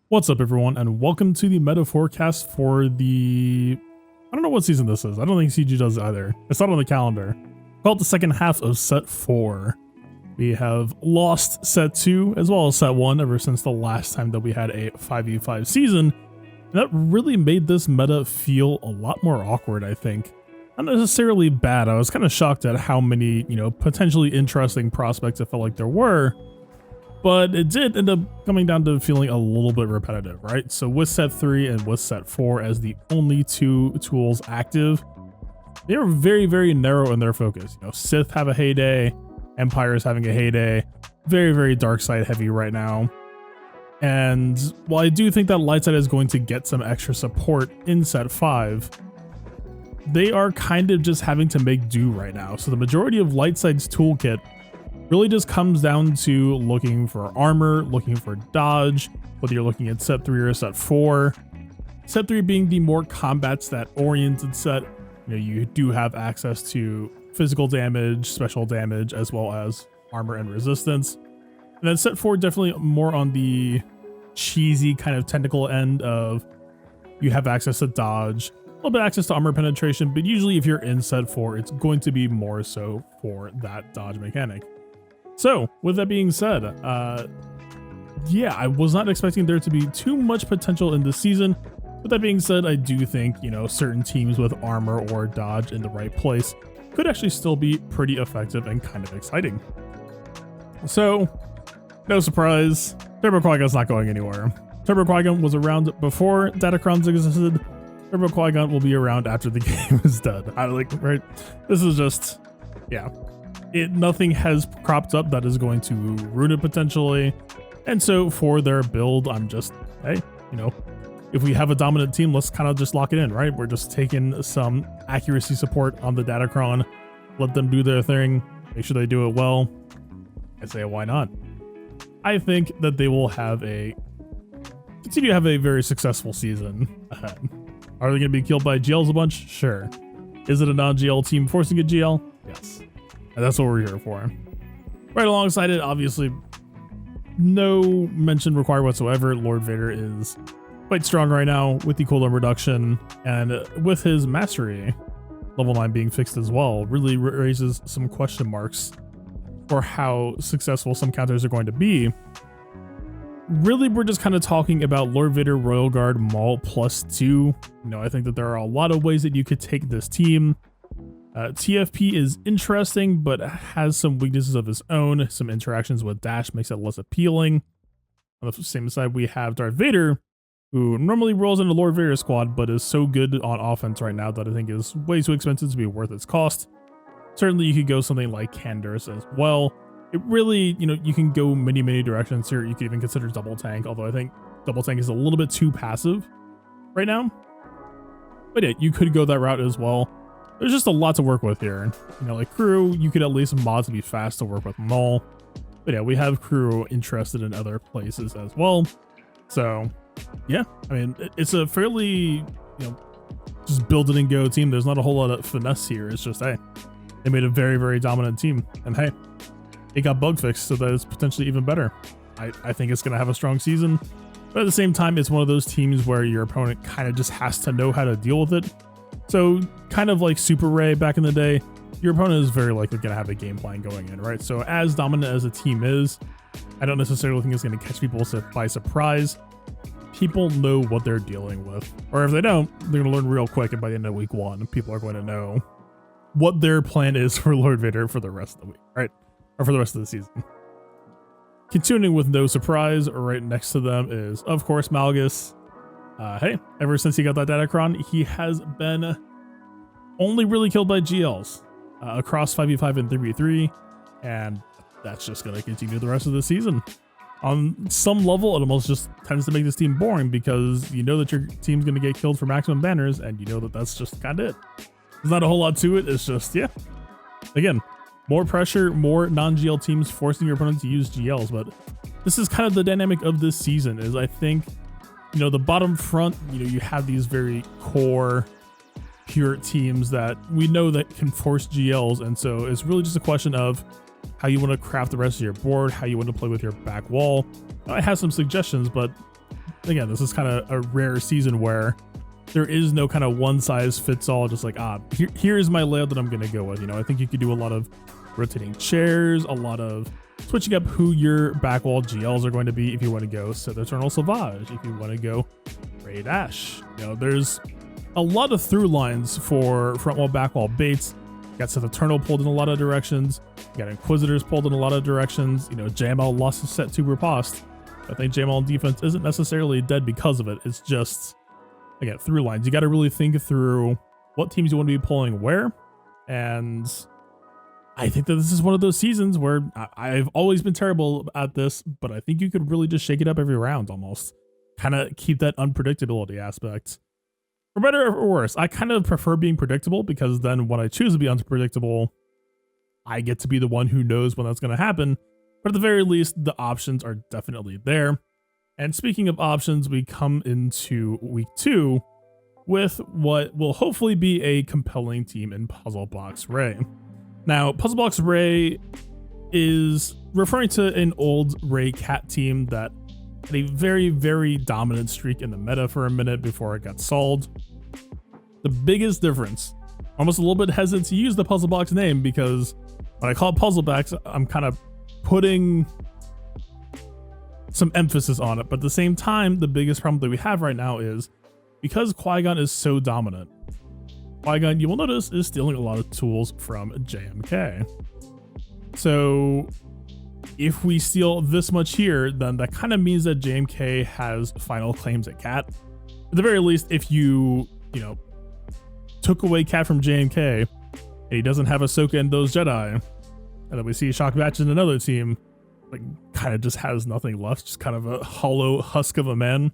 What's up, everyone, and welcome to the meta forecast for the... I don't know what season this is. I don't think CG does either. It's not on the calendar. Called the second half of set 4. We have lost set 2 as well as set 1 ever since the last time that we had a 5v5 season. And that really made this meta feel a lot more awkward, I think. Not necessarily bad. I was kind of shocked at how many, potentially interesting prospects it felt like there were. But it did end up coming down to feeling a little bit repetitive, right? So with set 3 and with set 4 as the only two tools active, they are very, very narrow in their focus. Sith have a heyday, Empire is having a heyday, very, very dark side heavy right now. And while I do think that light side is going to get some extra support in set 5, they are kind of just having to make do right now. So the majority of light side's toolkit really just comes down to looking for armor, looking for dodge, whether you're looking at set 3 or set 4. Set 3 being the more combat stat oriented set. You do have access to physical damage, special damage, as well as armor and resistance. And then set 4 definitely more on the cheesy kind of technical end of you have access to dodge, a little bit access to armor penetration, but usually if you're in set 4, it's going to be more so for that dodge mechanic. So, with that being said, yeah, I was not expecting there to be too much potential in this season. With that being said, I do think, certain teams with armor or dodge in the right place could actually still be pretty effective and kind of exciting. So, no surprise, Turbo Qui-Gon's not going anywhere. Turbo Qui-Gon was around before Datacrons existed. Turbo Qui-Gon will be around after the game is done. Right? This is just, yeah. Nothing has cropped up that is going to ruin it potentially. And so for their build, I'm just, hey, if we have a dominant team, let's kind of just lock it in, right? We're just taking some accuracy support on the Datacron, let them do their thing, make sure they do it well. I say, why not? I think that they will continue to have a very successful season ahead. Are they going to be killed by GLs a bunch? Sure. Is it a non-GL team forcing a GL? Yes. And that's what we're here for. Right alongside it, obviously, no mention required whatsoever. Lord Vader is quite strong right now with the cooldown reduction, and with his mastery, level 9 being fixed as well, really raises some question marks for how successful some counters are going to be. Really, we're just kind of talking about Lord Vader, Royal Guard, Maul +2. I think that there are a lot of ways that you could take this team. TFP is interesting, but has some weaknesses of its own. Some interactions with Dash makes it less appealing. On the same side, we have Darth Vader, who normally rolls into Lord Vader squad, but is so good on offense right now that I think is way too expensive to be worth its cost. Certainly, you could go something like Candace as well. It really, you can go many directions here. You could even consider Double Tank, although I think Double Tank is a little bit too passive right now. But yeah, you could go that route as well. There's just a lot to work with here. Like crew, you could at least mod to be fast to work with Maul. But yeah, we have crew interested in other places as well. So yeah, I mean, it's a fairly, just build it and go team. There's not a whole lot of finesse here. It's just, hey, they made a very, very dominant team. And hey, it got bug fixed, so that is potentially even better. I think it's going to have a strong season. But at the same time, it's one of those teams where your opponent kind of just has to know how to deal with it. So kind of like Super Ray back in the day, your opponent is very likely going to have a game plan going in, right? So as dominant as a team is, I don't necessarily think it's going to catch people by surprise. People know what they're dealing with. Or if they don't, they're going to learn real quick, and by the end of week 1, people are going to know what their plan is for Lord Vader for the rest of the week, right? Or for the rest of the season. Continuing with no surprise, right next to them is, of course, Malgus. Hey, ever since he got that Datacron, he has been only really killed by GLs across 5v5 and 3v3, and that's just going to continue the rest of the season. On some level, it almost just tends to make this team boring because you know that your team's going to get killed for maximum banners, and you know that that's just kind of it. There's not a whole lot to it. It's just, yeah. Again, more pressure, more non-GL teams forcing your opponent to use GLs, but this is kind of the dynamic of this season, is I think the bottom front, you have these very core, pure teams that we know that can force GLs. And so it's really just a question of how you want to craft the rest of your board, how you want to play with your back wall. I have some suggestions, but again, this is kind of a rare season where there is no kind of one size fits all, just like, here's my layout that I'm going to go with. You know, I think you could do a lot of rotating chairs, a lot of switching up who your backwall GLs are going to be if you want to go Sith Eternal Savage, if you want to go Raid Ash. You know, there's a lot of through lines for front wall, back wall baits. You got Sith Eternal pulled in a lot of directions. You got Inquisitors pulled in a lot of directions. You know, JML lost his set to Riposte. I think JML defense isn't necessarily dead because of it. It's just, again, through lines. You got to really think through what teams you want to be pulling where. And I think that this is one of those seasons where I've always been terrible at this, but I think you could really just shake it up every round almost. Kind of keep that unpredictability aspect. For better or for worse, I kind of prefer being predictable because then when I choose to be unpredictable, I get to be the one who knows when that's going to happen. But at the very least, the options are definitely there. And speaking of options, we come into week 2 with what will hopefully be a compelling team in Puzzle Box Ray. Now, Puzzle Box Ray is referring to an old Ray Cat team that had a very, very dominant streak in the meta for a minute before it got solved. The biggest difference, almost a little bit hesitant to use the Puzzle Box name because when I call it Puzzle Box, I'm kind of putting some emphasis on it, but at the same time, the biggest problem that we have right now is because Qui-Gon is so dominant. Qui-Gon, you will notice, is stealing a lot of tools from JMK. So if we steal this much here, then that kind of means that JMK has final claims at Cat. At the very least, if you took away Cat from JMK and he doesn't have Ahsoka and those Jedi, and then we see Shock Batch in another team, like kind of just has nothing left, just kind of a hollow husk of a man.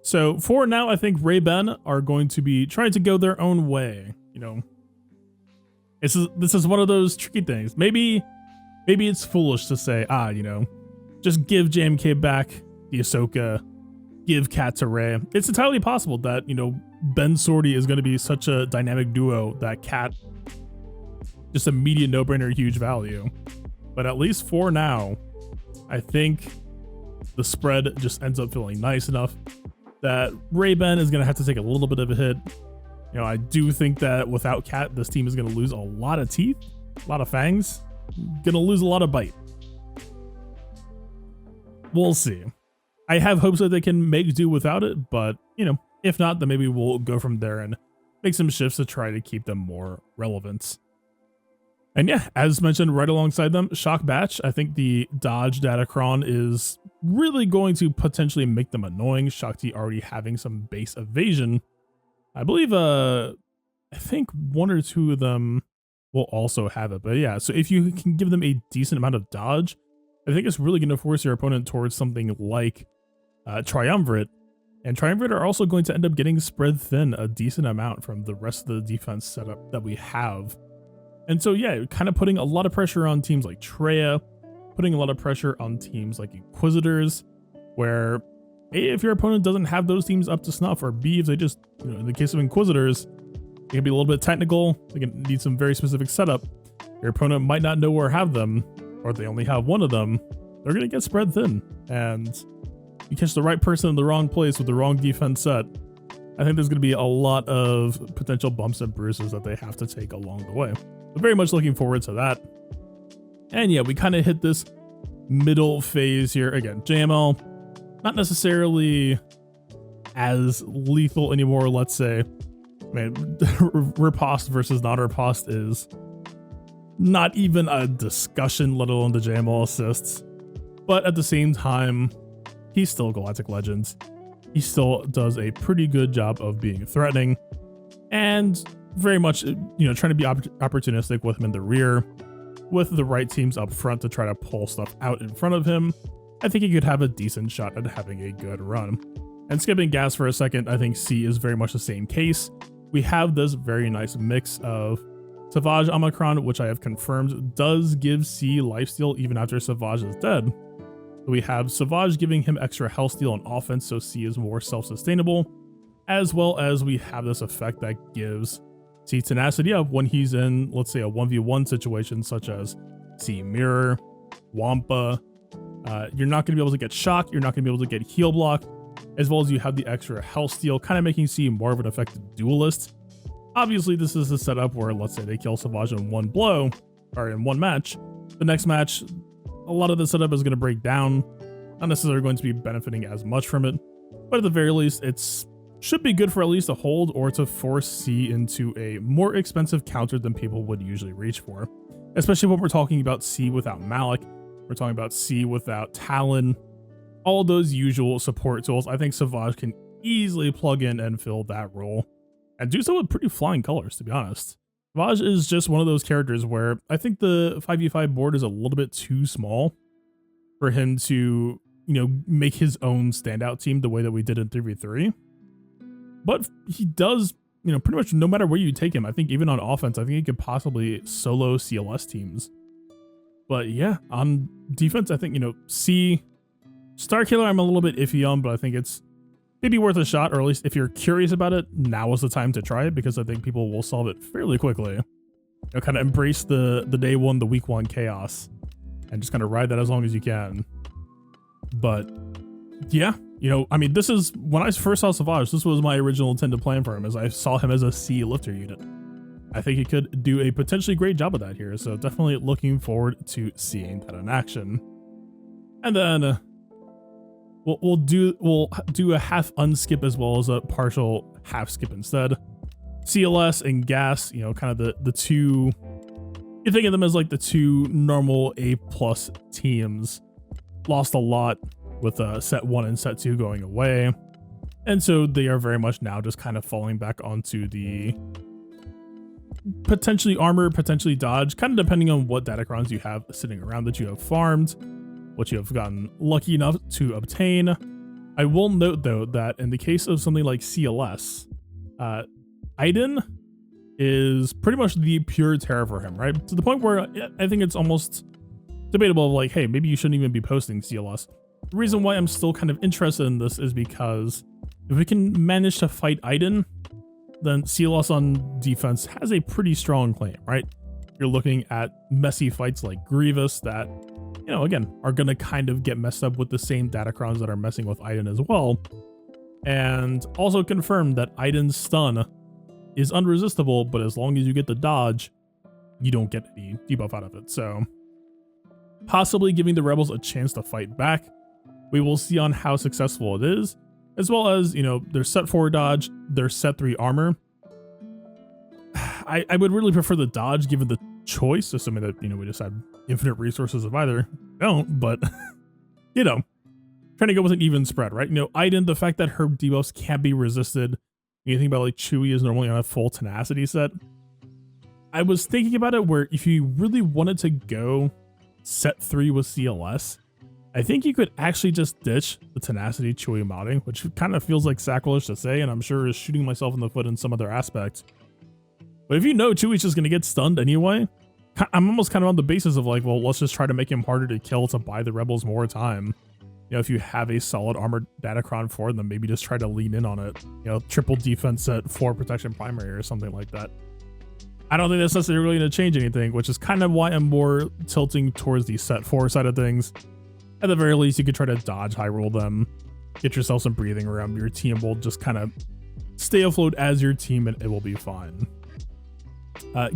So for now, I think Ray Ben are going to be trying to go their own way. You know, this is one of those tricky things. Maybe it's foolish to say, just give JMK back the Ahsoka, give Cat to Ray. It's entirely possible that, Ben Sorty is going to be such a dynamic duo that Cat, just immediate no-brainer, huge value. But at least for now, I think the spread just ends up feeling nice enough that Ray Ben is going to have to take a little bit of a hit. I do think that without Cat, this team is going to lose a lot of teeth, a lot of fangs, going to lose a lot of bite. We'll see. I have hopes that they can make do without it, but, if not, then maybe we'll go from there and make some shifts to try to keep them more relevant. And yeah, as mentioned, right alongside them, Shock Batch. I think the dodge Datacron is really going to potentially make them annoying. Shakti already having some base evasion. I believe, I think 1 or 2 of them will also have it. But yeah, so if you can give them a decent amount of dodge, I think it's really going to force your opponent towards something like Triumvirate. And Triumvirate are also going to end up getting spread thin a decent amount from the rest of the defense setup that we have. And so, yeah, kind of putting a lot of pressure on teams like Traya, putting a lot of pressure on teams like Inquisitors, where A, if your opponent doesn't have those teams up to snuff, or B, if they just, in the case of Inquisitors, they can be a little bit technical, they can need some very specific setup. Your opponent might not know where to have them, or if they only have one of them, they're going to get spread thin. And you catch the right person in the wrong place with the wrong defense set, I think there's going to be a lot of potential bumps and bruises that they have to take along the way. But very much looking forward to that. And yeah, we kind of hit this middle phase here. Again, JML, not necessarily as lethal anymore, let's say. I mean, riposte versus non-riposte is not even a discussion, let alone the JML assists. But at the same time, he's still Galactic Legends. He still does a pretty good job of being threatening. And very much, trying to be opportunistic with him in the rear, with the right teams up front to try to pull stuff out in front of him. I think he could have a decent shot at having a good run. And skipping gas for a second, I think C is very much the same case. We have this very nice mix of Savage Omicron, which I have confirmed does give C lifesteal even after Savage is dead. We have Savage giving him extra health steal on offense, so C is more self-sustainable, as well as we have this effect that gives C tenacity up when he's in, let's say, a 1v1 situation such as C Mirror, Wampa. You're not going to be able to get shock, you're not going to be able to get heal block, as well as you have the extra health steal, kind of making C more of an effective duelist. Obviously, this is a setup where, let's say they kill Savage in one blow, or in one match. The next match, a lot of the setup is going to break down, not necessarily going to be benefiting as much from it, but at the very least, it's should be good for at least a hold or to force C into a more expensive counter than people would usually reach for. Especially when we're talking about C without Malik, we're talking about C without Talon, all those usual support tools. I think Savage can easily plug in and fill that role, and do so with pretty flying colors, to be honest. Savage is just one of those characters where I think the 5v5 board is a little bit too small for him to, make his own standout team the way that we did in 3v3. But he does, pretty much no matter where you take him. I think even on offense, I think he could possibly solo CLS teams. But yeah, on defense, I think, C, Starkiller I'm a little bit iffy on, but I think it's maybe worth a shot, or at least if you're curious about it, now is the time to try it, because I think people will solve it fairly quickly. Kind of embrace the day one, the week one chaos, and just kind of ride that as long as you can. But yeah, I mean, this is, when I first saw Savage, this was my original intended plan for him, as I saw him as a C lifter unit. I think he could do a potentially great job of that here, so definitely looking forward to seeing that in action. And then we'll do a half unskip as well as a partial half skip instead. CLS and Gas, kind of the two, you think of them as like the two normal A+ teams, lost a lot with set 1 and set 2 going away, and so they are very much now just kind of falling back onto the potentially armor, potentially dodge, kind of depending on what datacrons you have sitting around that you have farmed, what you have gotten lucky enough to obtain. I will note though that in the case of something like CLS, Iden is pretty much the pure terror for him, right? To the point where I think it's almost debatable of like, hey, maybe you shouldn't even be posting CLS. The reason why I'm still kind of interested in this is because if we can manage to fight Iden, then CLS on defense has a pretty strong claim, right? You're looking at messy fights like Grievous that, again, are going to kind of get messed up with the same datacrons that are messing with Iden as well. And also confirm that Iden's stun is unresistible, but as long as you get the dodge, you don't get any debuff out of it. So possibly giving the Rebels a chance to fight back. We will see on how successful it is, as well as, their set 4 dodge, their set 3 armor. I would really prefer the dodge given the choice, assuming that, we just had infinite resources of either. Don't, but, trying to go with an even spread, right? Iden, the fact that her debuffs can't be resisted. You think about like Chewie is normally on a full tenacity set. I was thinking about it where if you really wanted to go set 3 with CLS, I think you could actually just ditch the tenacity Chewie modding, which kind of feels like sacrilege to say, and I'm sure is shooting myself in the foot in some other aspects. But if Chewie's just going to get stunned anyway, I'm almost kind of on the basis of like, well, let's just try to make him harder to kill to buy the Rebels more time. If you have a solid armored datacron for them, maybe just try to lean in on it. Triple defense set 4 protection primary or something like that. I don't think that's necessarily going to change anything, which is kind of why I'm more tilting towards the set 4 side of things. At the very least, you could try to dodge high roll them, get yourself some breathing room. Your team will just kind of stay afloat as your team, and it will be fine.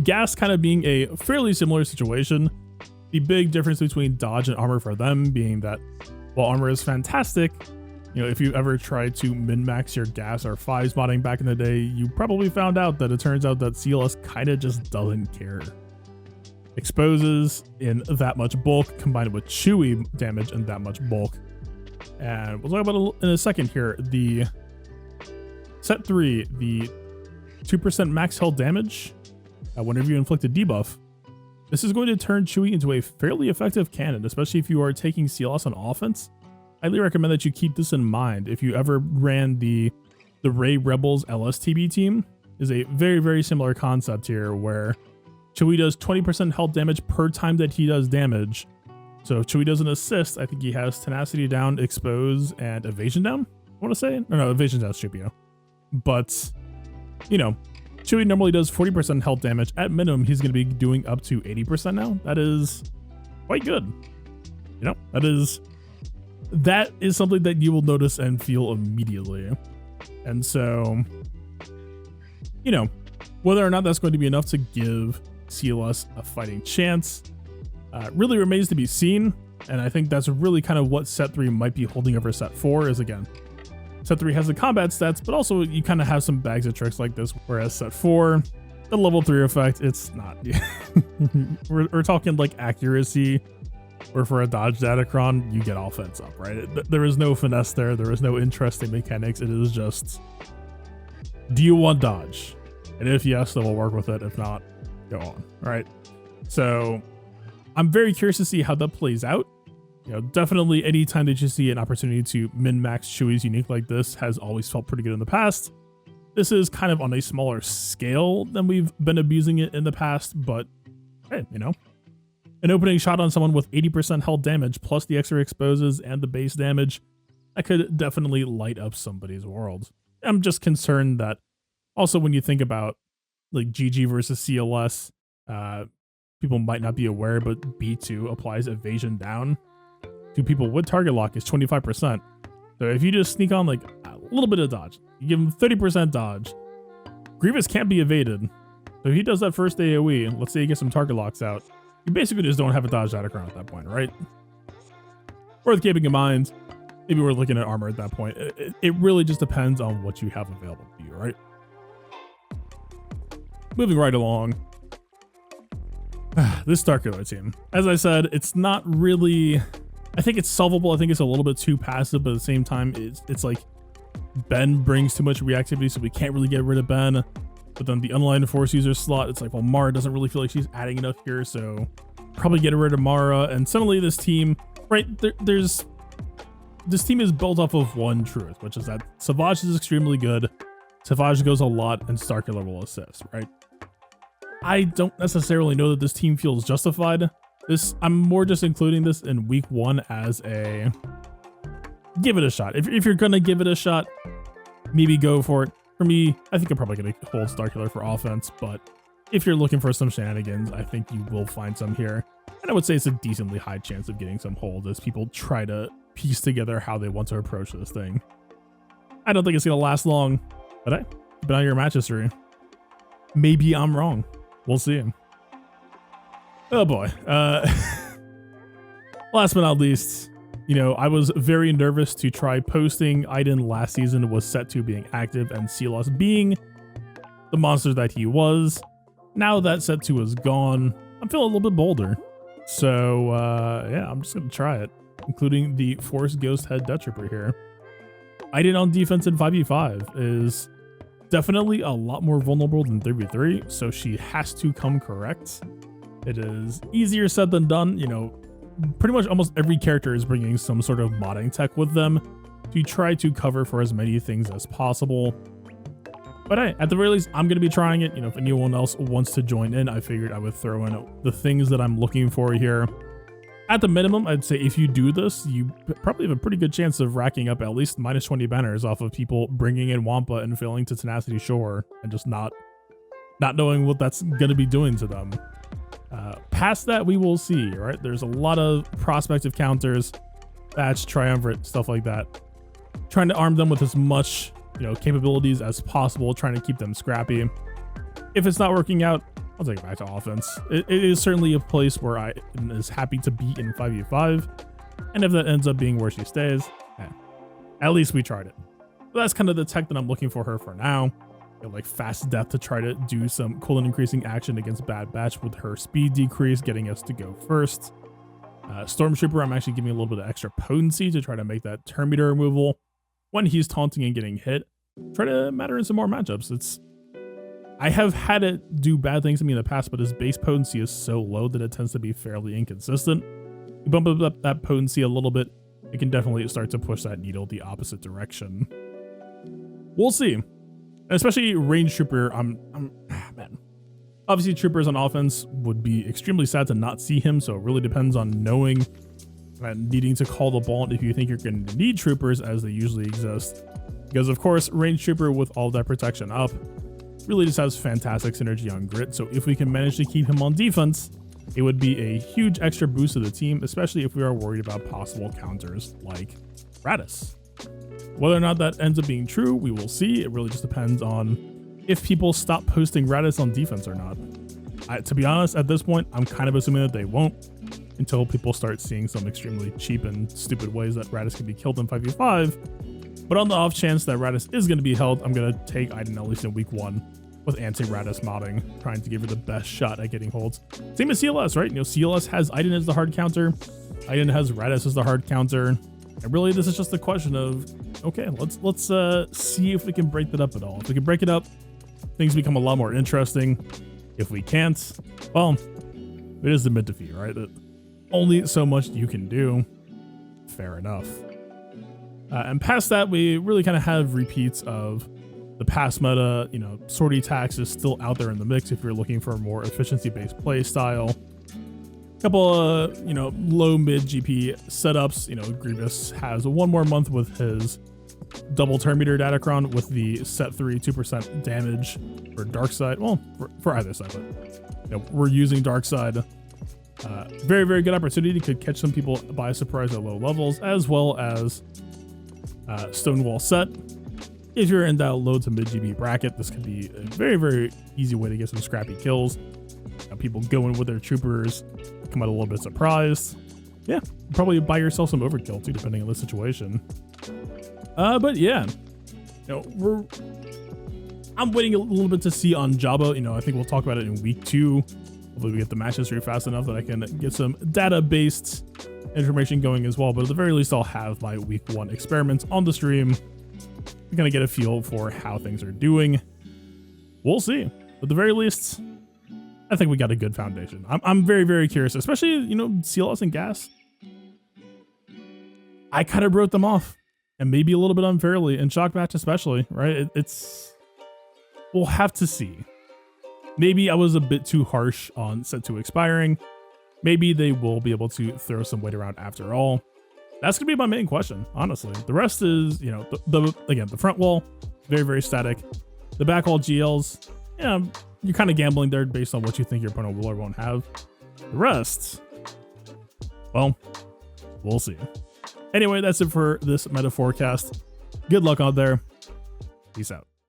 Gas kind of being a fairly similar situation. The big difference between dodge and armor for them being that while armor is fantastic, if you ever tried to min-max your Gas or 5s modding back in the day, you probably found out that it turns out that CLS kind of just doesn't care. Exposes in that much bulk combined with Chewie damage in that much bulk. And we'll talk about it in a second here. The set 3, the 2% max health damage whenever you inflict a debuff. This is going to turn Chewie into a fairly effective cannon, especially if you are taking CLS on offense. I highly recommend that you keep this in mind. If you ever ran the Rey Rebels LSTB team, is a very, very similar concept here where Chewie does 20% health damage per time that he does damage. So if Chewie does an assist, I think he has tenacity down, expose, and evasion down, I want to say. No, evasion down, stupid. But, Chewie normally does 40% health damage. At minimum, he's going to be doing up to 80% now. That is quite good. That is that is something that you will notice and feel immediately. And so, you know, whether or not that's going to be enough to give CLS a fighting chance really remains to be seen. And I think that's really kind of what set 3 might be holding over set 4 is, again, set 3 has the combat stats, but also you kind of have some bags of tricks like this, whereas set 4, the level 3 effect, it's not. we're talking like accuracy, where for a dodge Datacron, you get offense up, right? There is no finesse there. There is no interesting mechanics. It is just, do you want dodge? And if yes, then we'll work with it. If not, go on, right? So I'm very curious to see how that plays out. You know, definitely anytime that you see an opportunity to min-max Chewie's unique like this has always felt pretty good in the past. This is kind of on a smaller scale than we've been abusing it in the past, but hey, you know, an opening shot on someone with 80% health damage plus the extra exposes and the base damage, that could definitely light up somebody's world. I'm just concerned that also when you think about like GG versus CLS, people might not be aware, but B2 applies evasion down to people with target lock is 25%. So if you just sneak on like a little bit of dodge, you give him 30% dodge, Grievous can't be evaded. So if he does that first AoE, let's say he gets some target locks out, you basically just don't have a dodge Datacron at that point, right? Worth keeping in mind, maybe we're looking at armor at that point. It really just depends on what you have available to you, right? Moving right along. This Starkiller team. As I said, it's not really... I think it's solvable. I think it's a little bit too passive, but at the same time, it's like Ben brings too much reactivity, so we can't really get rid of Ben. But then the unaligned force user slot, it's like, well, Mara doesn't really feel like she's adding enough here, so probably get rid of Mara. And suddenly this team, right, this team is built off of one truth, which is that Savage is extremely good, Savage goes a lot, and Starkiller will assist, right? I don't necessarily know that this team feels justified. I'm more just including this in week 1 as a give it a shot. If you're gonna give it a shot, maybe go for it. For me, I think I'm probably gonna hold Starkiller for offense, but if you're looking for some shenanigans, I think you will find some here. And I would say it's a decently high chance of getting some hold as people try to piece together how they want to approach this thing. I don't think it's gonna last long, but hey, keep an eye on your match history. Maybe I'm wrong. We'll see. Oh boy. Last but not least, you know, I was very nervous to try posting Iden last season was set to being active and CLS being the monster that he was. Now that set 2 is gone, I'm feeling a little bit bolder. So yeah, I'm just gonna try it, including the Force Ghost Head Death Trooper here. Iden on defense in 5v5 is definitely a lot more vulnerable than 3v3, so she has to come correct. It is easier said than done. You know, pretty much almost every character is bringing some sort of modding tech with them to try to cover for as many things as possible. But hey, at the very least, I'm going to be trying it. You know, if anyone else wants to join in, I figured I would throw in the things that I'm looking for here. At the minimum, I'd say if you do this, you probably have a pretty good chance of racking up at least minus 20 banners off of people bringing in Wampa and failing to Tenacity Shore and just not knowing what that's going to be doing to them. Past that, we will see, right? There's a lot of prospective counters, batch, triumvirate, stuff like that. Trying to arm them with as much, you know, capabilities as possible, trying to keep them scrappy. If it's not working out, I'll take it back to offense. It is certainly a place where I is happy to be in 5v5. And if that ends up being where she stays, at least we tried it. But that's kind of the tech that I'm looking for her for now. Like fast death to try to do some cooldown increasing action against Bad Batch with her speed decrease, getting us to go first. Stormtrooper, I'm actually giving a little bit of extra potency to try to make that turn meter removal when he's taunting and getting hit. Try to matter in some more matchups. I have had it do bad things to me in the past, but his base potency is so low that it tends to be fairly inconsistent. You bump up that potency a little bit, it can definitely start to push that needle the opposite direction. We'll see. Especially range trooper, man. Obviously, troopers on offense would be extremely sad to not see him, so it really depends on knowing and needing to call the ball if you think you're going to need troopers, as they usually exist. Because, of course, range trooper with all that protection up, really just has fantastic synergy on grit, so if we can manage to keep him on defense, then we can definitely start to push that needle the opposite direction. We'll see. Especially range trooper, man. Obviously, troopers on offense would be extremely sad to not see him, so it really depends on knowing and needing to call the ball if you think you're going to need troopers, as they usually exist. Because, of course, range trooper with all that protection up really just has fantastic synergy on grit, so if we can manage to keep him on defense, it would be a huge extra boost to the team, especially if we are worried about possible counters like Radis. Whether or not that ends up being true, we will see. It really just depends on if people stop posting Radis on defense or not. To be honest, at this point, I'm kind of assuming that they won't until people start seeing some extremely cheap and stupid ways that Radis can be killed in 5v5. But on the off chance that Radis is going to be held, I'm going to take Iden at least in week 1 with anti-Radis modding, trying to give her the best shot at getting holds. Same as CLS, right? You know, CLS has Iden as the hard counter. Iden has Radis as the hard counter. And really, this is just a question of, okay, let's see if we can break that up at all. If we can break it up, things become a lot more interesting. If we can't, well, it is the mid defeat, right? Only so much you can do. Fair enough. And past that, we really kind of have repeats of the past meta. You know, sortie tax is still out there in the mix if you're looking for a more efficiency-based play style. Couple of, you know, low mid GP setups. You know, Grievous has one more month with his double turn meter Datacron with the set 3 2% damage for dark side. Well, for either side, but you know, we're using dark side. Very, very good opportunity. Could catch some people by surprise at low levels, as well as Stonewall set. If you're in that low to mid GB bracket, this could be a very, very easy way to get some scrappy kills. People go in with their troopers, come out a little bit surprised. Yeah, probably buy yourself some overkill too, depending on the situation. But yeah, you know, I'm waiting a little bit to see on Jabba. You know, I think we'll talk about it in week 2. Hopefully we get the match history fast enough that I can get some data-based information going as well. But at the very least, I'll have my week 1 experiments on the stream. We're gonna get a feel for how things are doing. We'll see. But at the very least, I think we got a good foundation. I'm very, very curious, especially, you know, CLS and Gas. I kind of wrote them off, and maybe a little bit unfairly, in Shock Match especially, right? We'll have to see. Maybe I was a bit too harsh on set 2 expiring. Maybe they will be able to throw some weight around after all. That's gonna be my main question, honestly. The rest is, you know, again, the front wall, very, very static. The back wall GLs, yeah, you're kind of gambling there based on what you think your opponent will or won't have. The rest, well, we'll see. Anyway, that's it for this meta forecast. Good luck out there. Peace out.